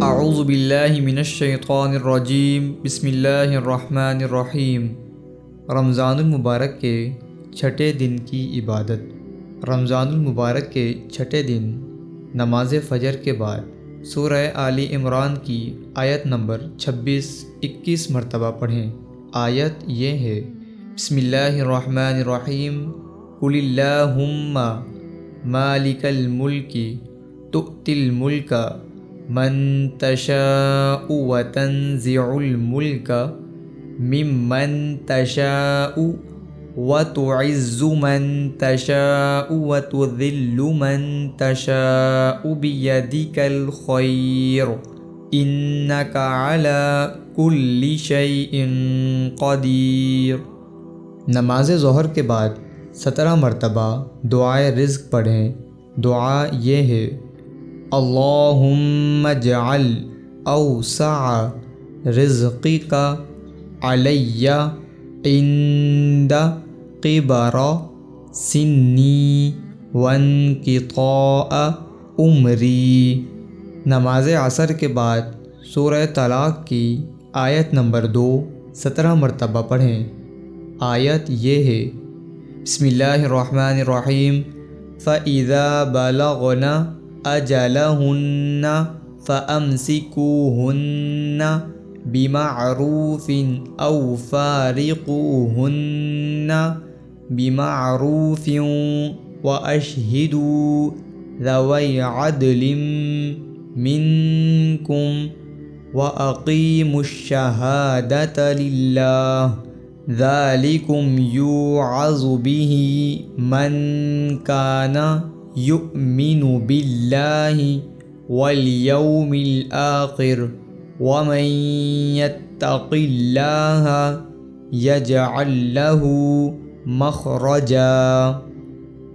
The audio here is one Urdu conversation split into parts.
اعوذ باللہ من الشیطان الرجیم بسم اللہ الرحمن الرحیم۔ رمضان المبارک کے چھٹے دن کی عبادت۔ رمضان المبارک کے چھٹے دن نماز فجر کے بعد سورہ آل عمران کی آیت نمبر 26-21 مرتبہ پڑھیں۔ آیت یہ ہے: بسم اللہ الرحمن الرحیم، قل اللہم مالک الملک تؤتی الملک من تشاء وتنزع الملک ممن تشاء وتعز من تشاء وتذل من تشاء بیدک الخیر انک علی کل شیء قدیر۔ نماز ظہر کے بعد 17 مرتبہ دعائے رزق پڑھیں۔ دعا یہ ہے: اللہم اجعل اوسع رزقک علی عند کبر سنی وانقطاع عمری۔ نماز عصر کے بعد سورہ طلاق کی آیت نمبر 2 17 مرتبہ پڑھیں۔ آیت یہ ہے: بسم اللہ الرحمن الرحیم، فَإِذَا بَلَغْنَ أَجَلَهُنَّ فَأَمْسِكُوهُنَّ بِمَعْرُوفٍ أَوْ فَارِقُوهُنَّ بِمَعْرُوفٍ وَأَشْهِدُوا ذَوَيْ عَدْلٍ مِّنكُمْ وَأَقِيمُوا الشَّهَادَةَ لِلَّهِ ذَلِكُمْ يُوعَظُ بِهِ مَنْ كَانَ يُؤْمِنُ بِاللَّهِ وَالْيَوْمِ الْآخِرِ وَمَنْ يَتَّقِ اللَّهَ يَجْعَلْ لَهُ مَخْرَجًا۔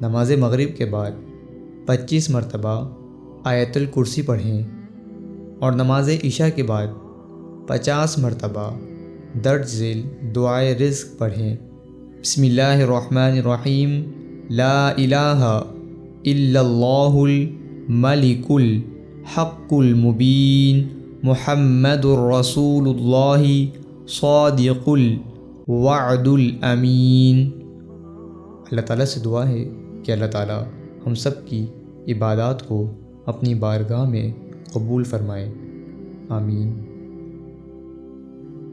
نماز مغرب کے بعد 25 مرتبہ آیت الکرسی پڑھیں اور نماز عشاء کے بعد 50 مرتبہ درج ذیل دعائے رزق پڑھیں۔ بسم اللہ الرحمن الرحیم، لا الہ الا اللہ الملک الحق المبین محمد الرسول اللہ صادق الوعد الامین۔ اللہ تعالیٰ سے دعا ہے کہ اللہ تعالیٰ ہم سب کی عبادات کو اپنی بارگاہ میں قبول فرمائے، آمین۔